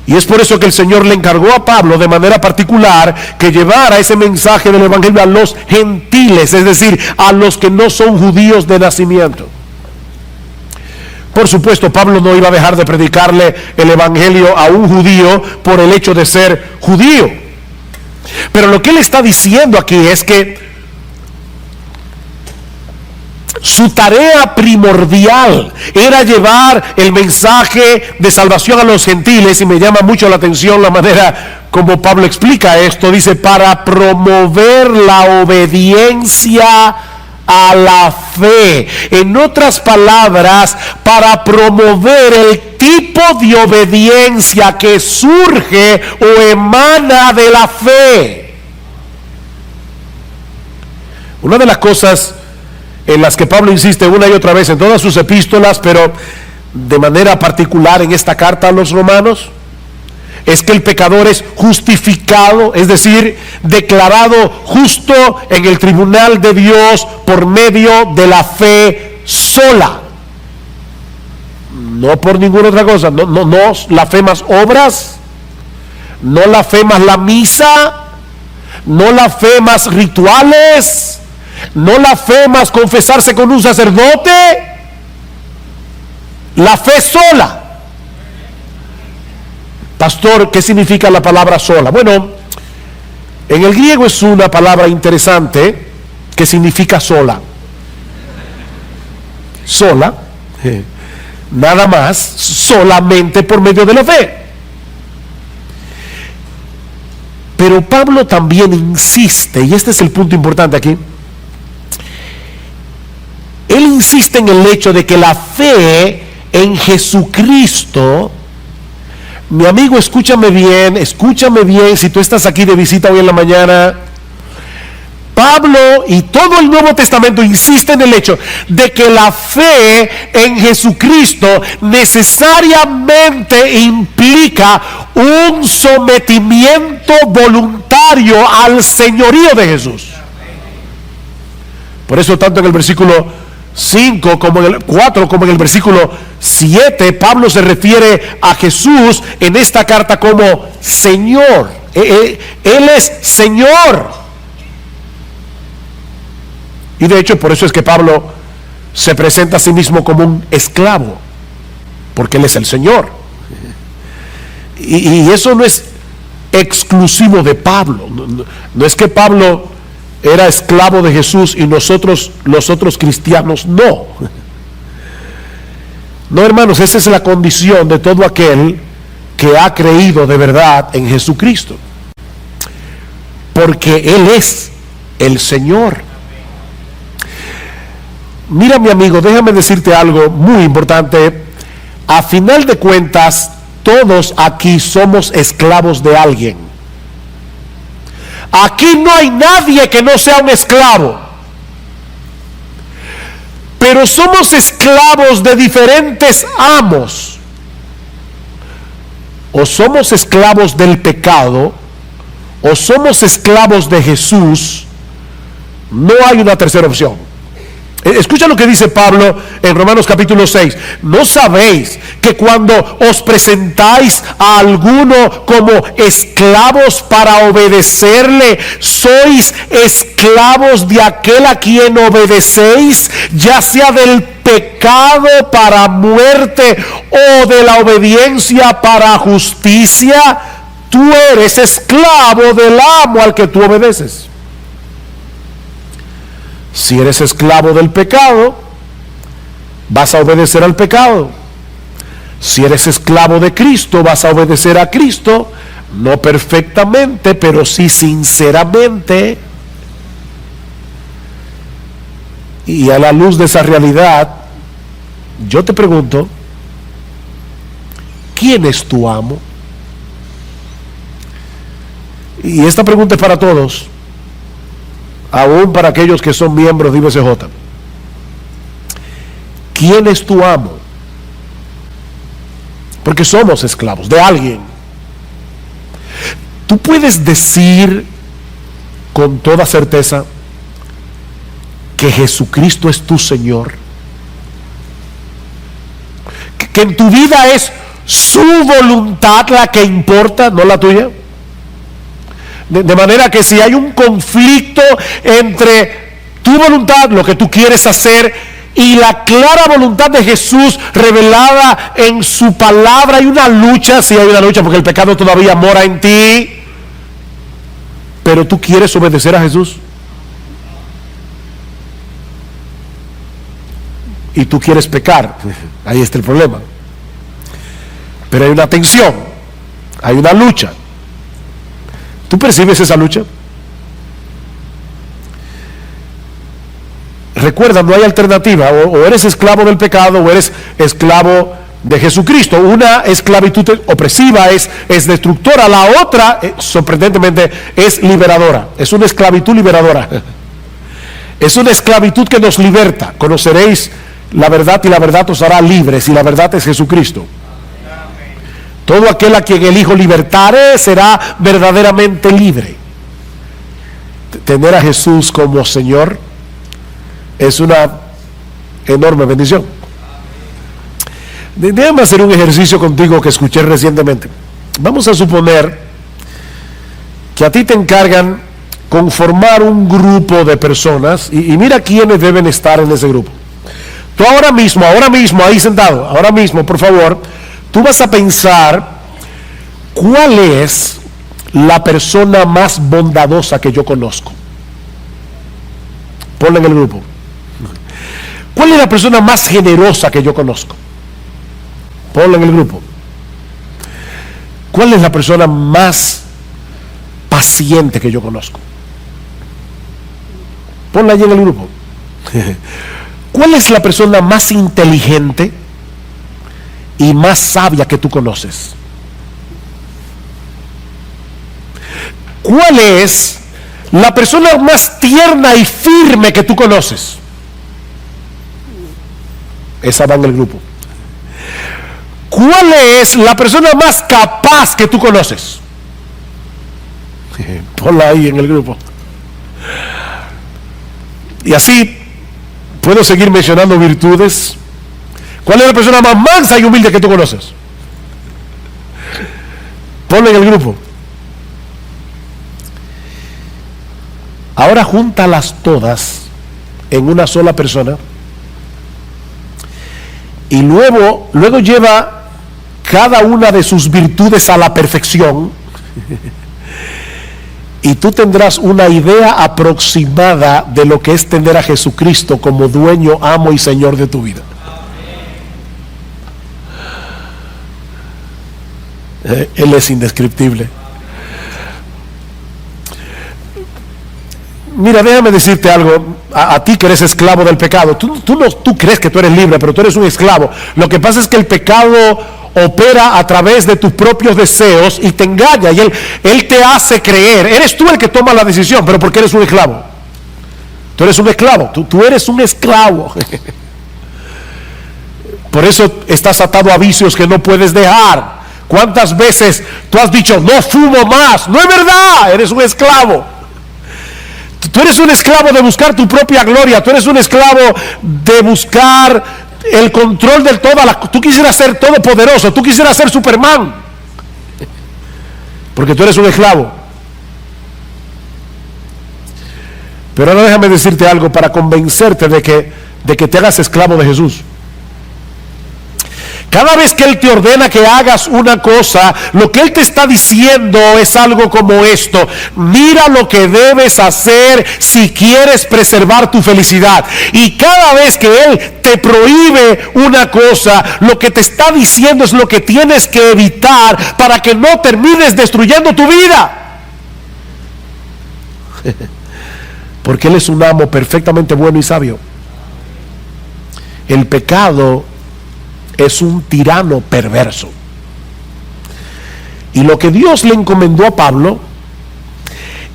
Y es por eso que el Señor le encargó a Pablo de manera particular que llevara ese mensaje del Evangelio a los gentiles, es decir, a los que no son judíos de nacimiento. Por supuesto, Pablo no iba a dejar de predicarle el Evangelio a un judío por el hecho de ser judío. Pero lo que él está diciendo aquí es que Su tarea primordial era llevar el mensaje de salvación a los gentiles, y me llama mucho la atención la manera como Pablo explica esto. Dice, para promover la obediencia a la fe. En otras palabras, para promover el tipo de obediencia que surge o emana de la fe. Una de las cosas en las que Pablo insiste una y otra vez en todas sus epístolas, pero de manera particular en esta carta a los romanos, es que el pecador es justificado, es decir, declarado justo en el tribunal de Dios por medio de la fe sola, no por ninguna otra cosa. No la fe más obras, no la fe más la misa, no la fe más rituales, no la fe más confesarse con un sacerdote, la fe sola. Pastor, ¿qué significa la palabra sola? Bueno, en el griego es una palabra interesante que significa sola. Sola, nada más, solamente por medio de la fe. Pero Pablo también insiste, y este es el punto importante aquí, él insiste en el hecho de que la fe en Jesucristo, mi amigo, escúchame bien, si tú estás aquí de visita hoy en la mañana, Pablo y todo el Nuevo Testamento insiste en el hecho de que la fe en Jesucristo necesariamente implica un sometimiento voluntario al señorío de Jesús. Por eso tanto en el versículo 5 como en el 4 como en el versículo 7 Pablo se refiere a Jesús en esta carta como Señor. Él es Señor, y de hecho por eso es que Pablo se presenta a sí mismo como un esclavo, porque Él es el Señor. Y eso no es exclusivo de Pablo. No es que Pablo era esclavo de Jesús y nosotros, los otros cristianos, no. No, hermanos, esa es la condición de todo aquel que ha creído de verdad en Jesucristo, porque Él es el Señor. Mira, mi amigo, déjame decirte algo muy importante. A final de cuentas, todos aquí somos esclavos de alguien. Aquí no hay nadie que no sea un esclavo, pero somos esclavos de diferentes amos. O somos esclavos del pecado, o somos esclavos de Jesús. No hay una tercera opción. Escucha lo que dice Pablo en Romanos capítulo 6. ¿No sabéis que cuando os presentáis a alguno como esclavos para obedecerle, sois esclavos de aquel a quien obedecéis, ya sea del pecado para muerte o de la obediencia para justicia? Tú eres esclavo del amo al que tú obedeces. Si eres esclavo del pecado, vas a obedecer al pecado. Si eres esclavo de Cristo, vas a obedecer a Cristo, no perfectamente, pero sí sinceramente. Y a la luz de esa realidad, yo te pregunto, ¿quién es tu amo? Y esta pregunta es para todos, aún para aquellos que son miembros de IBCJ. ¿Quién es tu amo? Porque somos esclavos de alguien. Tú puedes decir con toda certeza que Jesucristo es tu Señor, que en tu vida es su voluntad la que importa, no la tuya. De manera que si hay un conflicto entre tu voluntad, lo que tú quieres hacer, y la clara voluntad de Jesús revelada en su palabra, hay una lucha. Sí, hay una lucha porque el pecado todavía mora en ti, pero tú quieres obedecer a Jesús. y tú quieres pecar. Ahí está el problema. Pero hay una tensión, hay una lucha. ¿Tú percibes esa lucha? Recuerda, no hay alternativa. O eres esclavo del pecado o eres esclavo de Jesucristo. Una esclavitud opresiva es destructora, la otra, sorprendentemente, es liberadora. Es una esclavitud liberadora. Es una esclavitud que nos liberta. Conoceréis la verdad y la verdad os hará libres, y la verdad es Jesucristo. Todo aquel a quien el Hijo libertare será verdaderamente libre. Tener a Jesús como Señor es una enorme bendición. Déjame hacer un ejercicio contigo que escuché recientemente. Vamos a suponer que a ti te encargan conformar un grupo de personas y mira quiénes deben estar en ese grupo. Tú ahora mismo, ahí sentado, ahora mismo, por favor, tú vas a pensar cuál es la persona más bondadosa que yo conozco. Ponla en el grupo. ¿Cuál es la persona más generosa que yo conozco? Ponla en el grupo. ¿Cuál es la persona más paciente que yo conozco? Ponla allí en el grupo. ¿Cuál es la persona más inteligente y más sabia que tú conoces? ¿Cuál es la persona más tierna y firme que tú conoces? Esa va en el grupo. ¿Cuál es la persona más capaz que tú conoces? Ponla ahí en el grupo. Y así puedo seguir mencionando virtudes. ¿Cuál es la persona más mansa y humilde que tú conoces? Ponla en el grupo. Ahora júntalas todas en una sola persona y luego lleva cada una de sus virtudes a la perfección y tú tendrás una idea aproximada de lo que es tener a Jesucristo como dueño, amo y Señor de tu vida. Él es indescriptible. Mira, déjame decirte algo, a ti que eres esclavo del pecado, tú crees que tú eres libre, pero tú eres un esclavo. Lo que pasa es que el pecado opera a través de tus propios deseos y te engaña, y él te hace creer, eres tú el que toma la decisión, pero porque eres un esclavo. Tú eres un esclavo, tú eres un esclavo. Por eso estás atado a vicios que no puedes dejar. ¿Cuántas veces tú has dicho, no fumo más? No es verdad, eres un esclavo. Tú eres un esclavo de buscar tu propia gloria. Tú eres un esclavo de buscar el control de toda la... Tú quisieras ser todopoderoso. Tú quisieras ser Superman. Porque tú eres un esclavo. Pero ahora déjame decirte algo para convencerte de que te hagas esclavo de Jesús. Cada vez que Él te ordena que hagas una cosa, lo que Él te está diciendo es algo como esto: mira lo que debes hacer si quieres preservar tu felicidad. Y cada vez que Él te prohíbe una cosa, lo que te está diciendo es lo que tienes que evitar para que no termines destruyendo tu vida. Porque Él es un amo perfectamente bueno y sabio. El pecado es un tirano perverso. Y lo que Dios le encomendó a Pablo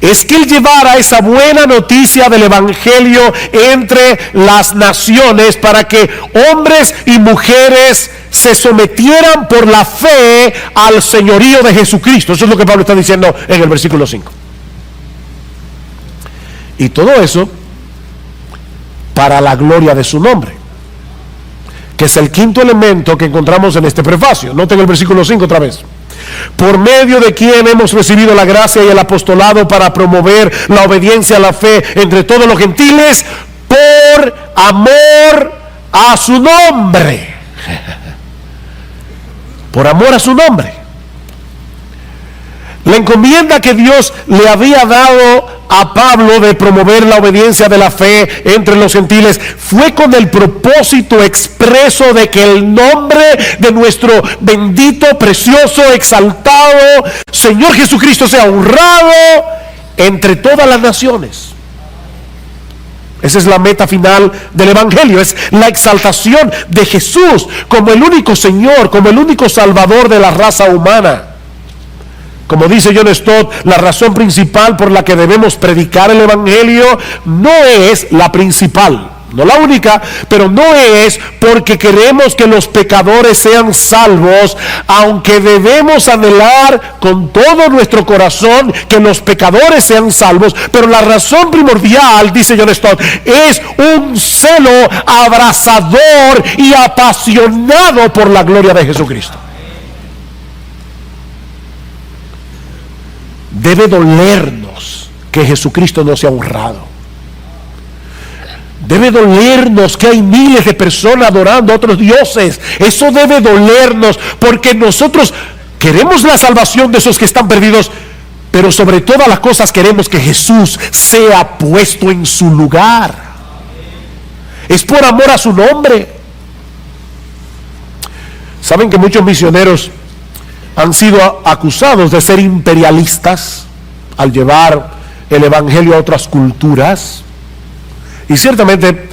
es que él llevara esa buena noticia del evangelio entre las naciones para que hombres y mujeres se sometieran por la fe al señorío de Jesucristo. Eso es lo que Pablo está diciendo en el versículo 5. Y todo eso para la gloria de su nombre, que es el quinto elemento que encontramos en este prefacio. Noten el versículo 5 otra vez. Por medio de quien hemos recibido la gracia y el apostolado para promover la obediencia a la fe entre todos los gentiles, por amor a su nombre. Por amor a su nombre. La encomienda que Dios le había dado a Pablo de promover la obediencia de la fe entre los gentiles fue con el propósito expreso de que el nombre de nuestro bendito, precioso, exaltado Señor Jesucristo sea honrado entre todas las naciones. Esa es la meta final del Evangelio, es la exaltación de Jesús como el único Señor, como el único Salvador de la raza humana. Como dice John Stott, la razón principal por la que debemos predicar el Evangelio no es la principal, no la única, pero no es porque queremos que los pecadores sean salvos, aunque debemos anhelar con todo nuestro corazón que los pecadores sean salvos, pero la razón primordial, dice John Stott, es un celo abrasador y apasionado por la gloria de Jesucristo. Debe dolernos que Jesucristo no sea honrado. Debe dolernos que hay miles de personas adorando a otros dioses. Eso debe dolernos porque nosotros queremos la salvación de esos que están perdidos, pero sobre todas las cosas queremos que Jesús sea puesto en su lugar. Es por amor a su nombre. Saben que muchos misioneros han sido acusados de ser imperialistas al llevar el Evangelio a otras culturas. Y ciertamente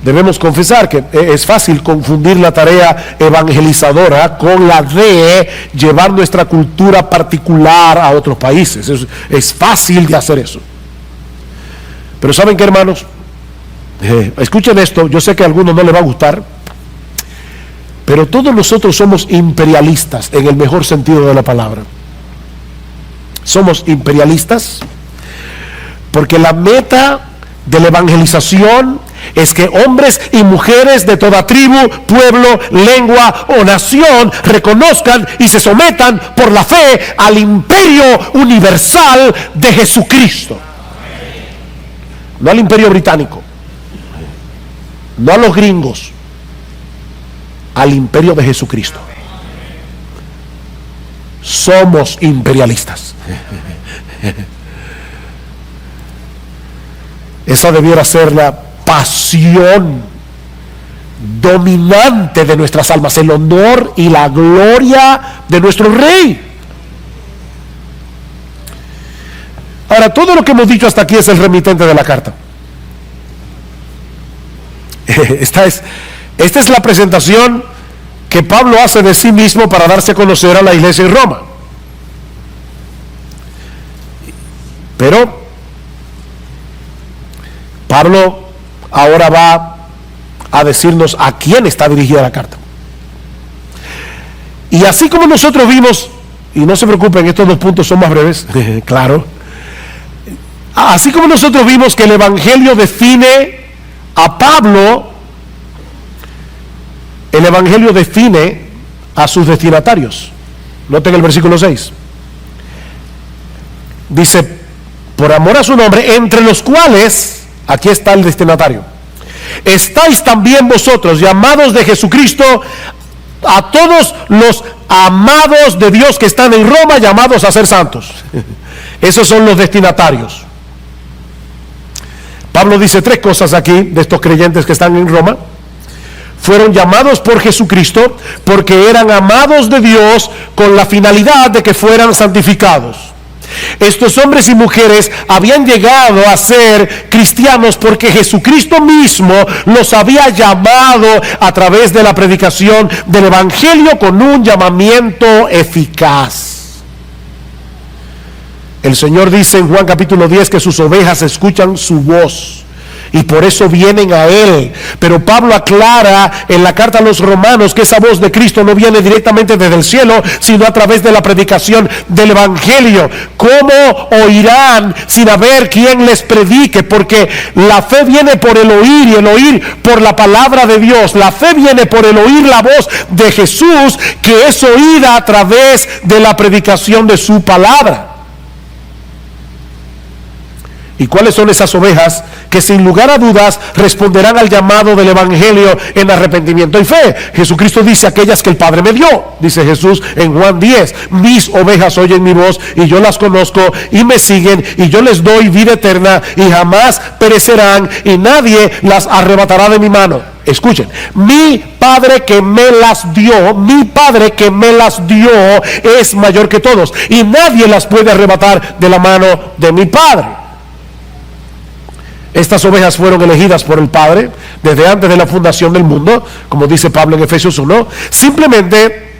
debemos confesar que es fácil confundir la tarea evangelizadora con la de llevar nuestra cultura particular a otros países. Es fácil de hacer eso. Pero ¿saben qué, hermanos? Escuchen esto, yo sé que a algunos no les va a gustar, pero todos nosotros somos imperialistas en el mejor sentido de la palabra. Somos imperialistas porque la meta de la evangelización es que hombres y mujeres de toda tribu, pueblo, lengua o nación reconozcan y se sometan por la fe al imperio universal de Jesucristo. No al imperio británico, no a los gringos, al imperio de Jesucristo. Somos imperialistas. Esa debiera ser la pasión dominante de nuestras almas, el honor y la gloria de nuestro Rey. Ahora, todo lo que hemos dicho hasta aquí es el remitente de la carta. Esta es la presentación que Pablo hace de sí mismo para darse a conocer a la iglesia en Roma. Pero Pablo ahora va a decirnos a quién está dirigida la carta. Y así como nosotros vimos, y no se preocupen, estos dos puntos son más breves, claro. Así como nosotros vimos que el Evangelio define a Pablo, el Evangelio define a sus destinatarios. Noten el versículo 6. Dice, por amor a su nombre, entre los cuales, aquí está el destinatario, estáis también vosotros, llamados de Jesucristo, a todos los amados de Dios que están en Roma, llamados a ser santos. Esos son los destinatarios. Pablo dice tres cosas aquí de estos creyentes que están en Roma. Fueron llamados por Jesucristo porque eran amados de Dios con la finalidad de que fueran santificados. Estos hombres y mujeres habían llegado a ser cristianos porque Jesucristo mismo los había llamado a través de la predicación del Evangelio con un llamamiento eficaz. El Señor dice en Juan capítulo 10 que sus ovejas escuchan su voz y por eso vienen a Él. Pero Pablo aclara en la carta a los romanos que esa voz de Cristo no viene directamente desde el cielo, sino a través de la predicación del Evangelio. ¿Cómo oirán sin haber quien les predique? Porque la fe viene por el oír y el oír por la palabra de Dios. La fe viene por el oír la voz de Jesús, que es oída a través de la predicación de su palabra. ¿Y cuáles son esas ovejas que sin lugar a dudas responderán al llamado del Evangelio en arrepentimiento y fe? Jesucristo dice: aquellas que el Padre me dio, dice Jesús en Juan 10, mis ovejas oyen mi voz y yo las conozco y me siguen, y yo les doy vida eterna y jamás perecerán y nadie las arrebatará de mi mano. Escuchen, mi Padre que me las dio, mi Padre que me las dio es mayor que todos y nadie las puede arrebatar de la mano de mi Padre. Estas ovejas fueron elegidas por el Padre desde antes de la fundación del mundo, como dice Pablo en Efesios 1, simplemente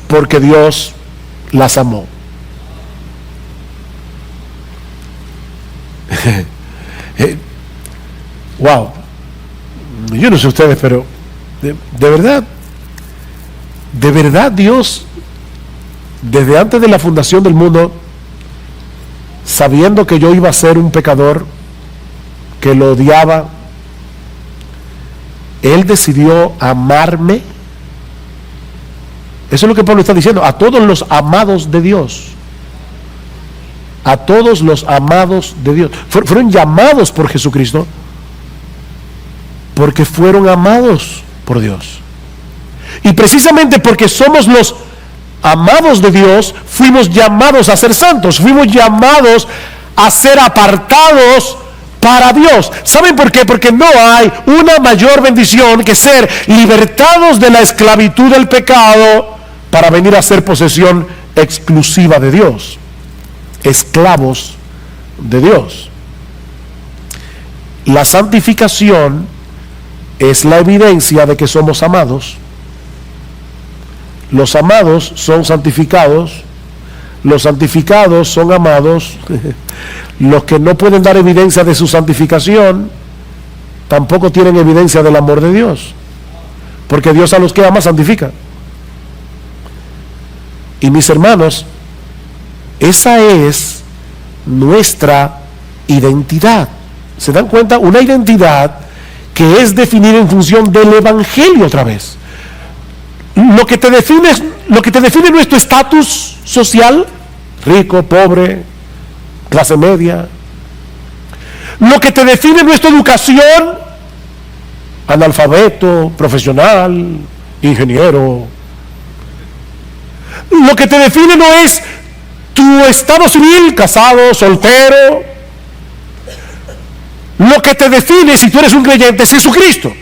porque Dios las amó. Wow, yo no sé ustedes, pero de verdad Dios, desde antes de la fundación del mundo, sabiendo que yo iba a ser un pecador, que lo odiaba, Él decidió amarme. Eso es lo que Pablo está diciendo, a todos los amados de Dios. A todos los amados de Dios. Fueron llamados por Jesucristo porque fueron amados por Dios. Y precisamente porque somos los amados de Dios, fuimos llamados a ser santos, fuimos llamados a ser apartados para Dios. ¿Saben por qué? Porque no hay una mayor bendición que ser libertados de la esclavitud del pecado para venir a ser posesión exclusiva de Dios, esclavos de Dios. La santificación es la evidencia de que somos amados. Los amados son santificados, los santificados son amados. Los que no pueden dar evidencia de su santificación tampoco tienen evidencia del amor de Dios, porque Dios a los que ama santifica. Y mis hermanos, esa es nuestra identidad. ¿Se dan cuenta? Una identidad que es definida en función del Evangelio otra vez. Lo que te define nuestro estatus social, rico, pobre, clase media. Lo que te define nuestra educación, analfabeto, profesional, ingeniero. Lo que te define no es tu estado civil, casado, soltero. Lo que te define, si tú eres un creyente, es Jesucristo.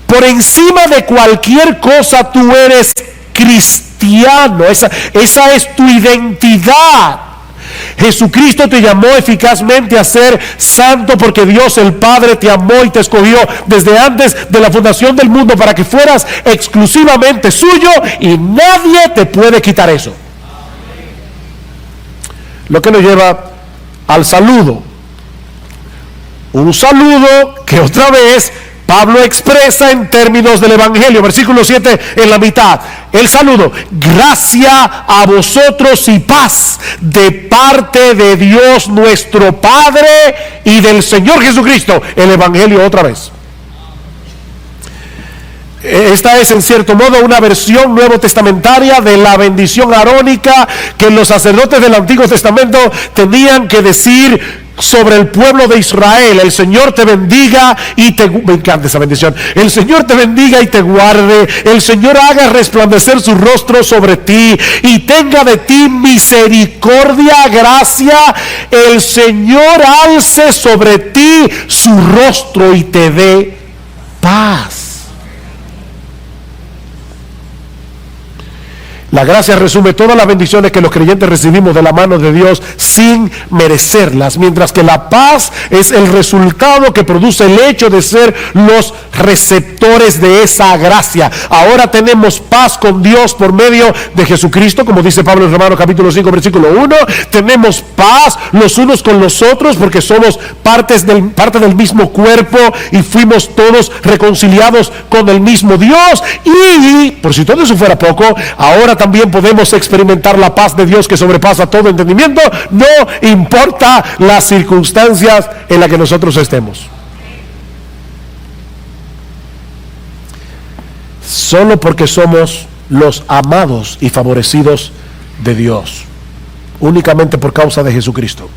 Por encima de cualquier cosa tú eres cristiano. Esa es tu identidad. Jesucristo te llamó eficazmente a ser santo porque Dios el Padre te amó y te escogió desde antes de la fundación del mundo para que fueras exclusivamente suyo y nadie te puede quitar eso. Lo que nos lleva al saludo. Un saludo que otra vez Pablo expresa en términos del Evangelio, versículo 7 en la mitad. El saludo: gracia a vosotros y paz de parte de Dios nuestro Padre y del Señor Jesucristo. El Evangelio otra vez. Esta es en cierto modo una versión nuevo testamentaria de la bendición arónica que los sacerdotes del Antiguo Testamento tenían que decir sobre el pueblo de Israel. El Señor te bendiga y te... Me encanta esa bendición. El Señor te bendiga y te guarde. El Señor haga resplandecer su rostro sobre ti y tenga de ti misericordia, gracia. El Señor alce sobre ti su rostro y te dé paz. La gracia resume todas las bendiciones que los creyentes recibimos de la mano de Dios sin merecerlas, mientras que la paz es el resultado que produce el hecho de ser los receptores de esa gracia. Ahora tenemos paz con Dios por medio de Jesucristo, como dice Pablo en Romanos capítulo 5 versículo 1. Tenemos paz los unos con los otros porque somos parte del mismo cuerpo y fuimos todos reconciliados con el mismo Dios. Y por si todo eso fuera poco, ahora también podemos experimentar la paz de Dios que sobrepasa todo entendimiento, no importa las circunstancias en las que nosotros estemos. Solo porque somos los amados y favorecidos de Dios. únicamente por causa de Jesucristo.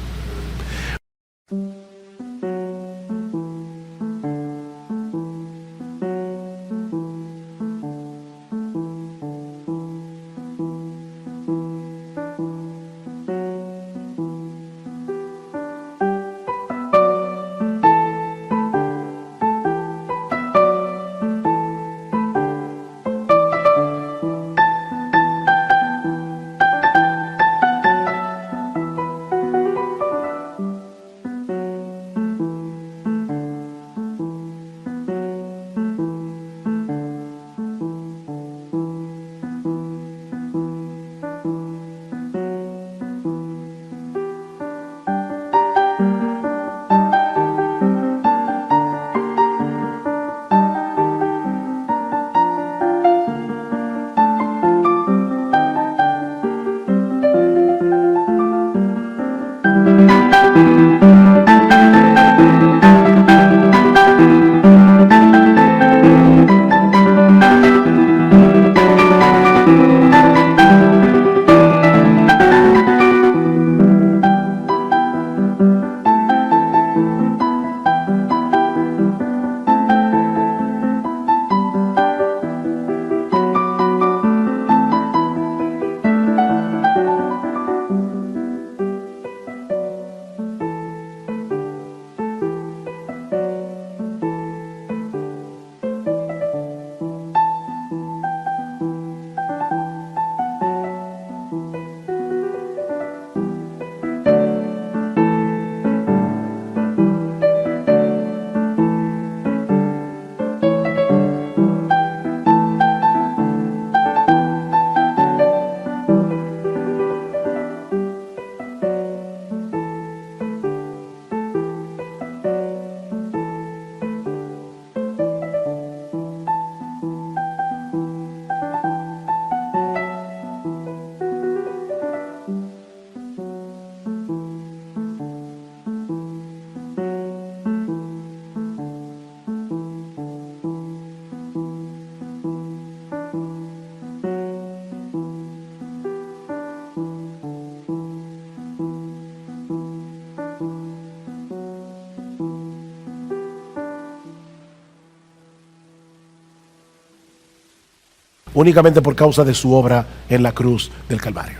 Únicamente por causa de su obra en la cruz del Calvario.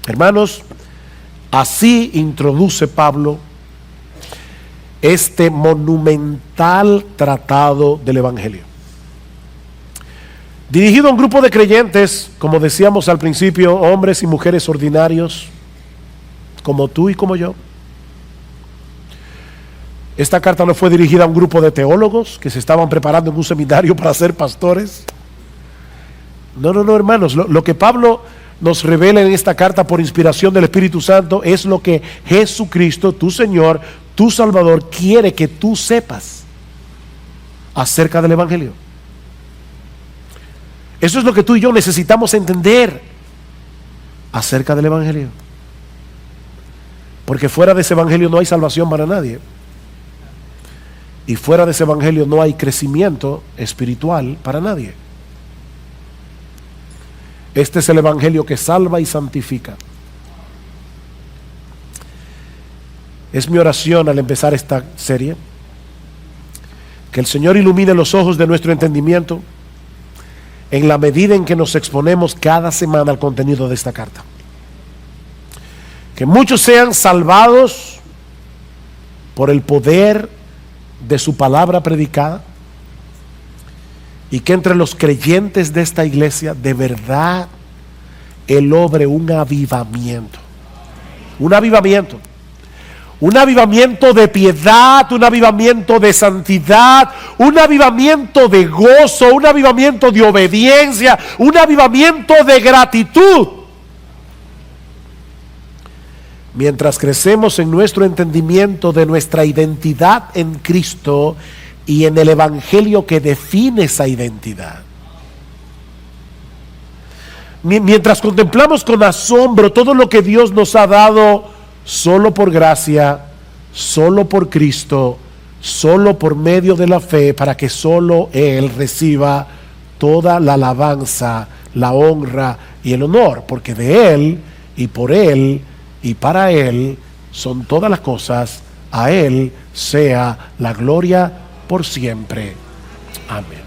Hermanos, así introduce Pablo este monumental tratado del Evangelio, dirigido a un grupo de creyentes, como decíamos al principio, hombres y mujeres ordinarios, como tú y como yo. Esta carta no fue dirigida a un grupo de teólogos que se estaban preparando en un seminario para ser pastores. No, hermanos, lo que Pablo nos revela en esta carta por inspiración del Espíritu Santo es lo que Jesucristo, tu Señor, tu Salvador, quiere que tú sepas acerca del Evangelio. Eso es lo que tú y yo necesitamos entender acerca del Evangelio. Porque fuera de ese Evangelio no hay salvación para nadie. Y fuera de ese Evangelio no hay crecimiento espiritual para nadie. Este es el Evangelio que salva y santifica. Es mi oración al empezar esta serie, que el Señor ilumine los ojos de nuestro entendimiento en la medida en que nos exponemos cada semana al contenido de esta carta. Que muchos sean salvados por el poder de su palabra predicada, y que entre los creyentes de esta iglesia de verdad Él obre un avivamiento. Un avivamiento. Un avivamiento de piedad, un avivamiento de santidad, un avivamiento de gozo, un avivamiento de obediencia, un avivamiento de gratitud. Mientras crecemos en nuestro entendimiento de nuestra identidad en Cristo y en el Evangelio que define esa identidad. Mientras contemplamos con asombro todo lo que Dios nos ha dado solo por gracia, solo por Cristo, solo por medio de la fe, para que solo Él reciba toda la alabanza, la honra y el honor, porque de Él y por Él y para Él son todas las cosas. A Él sea la gloria por siempre. Amén.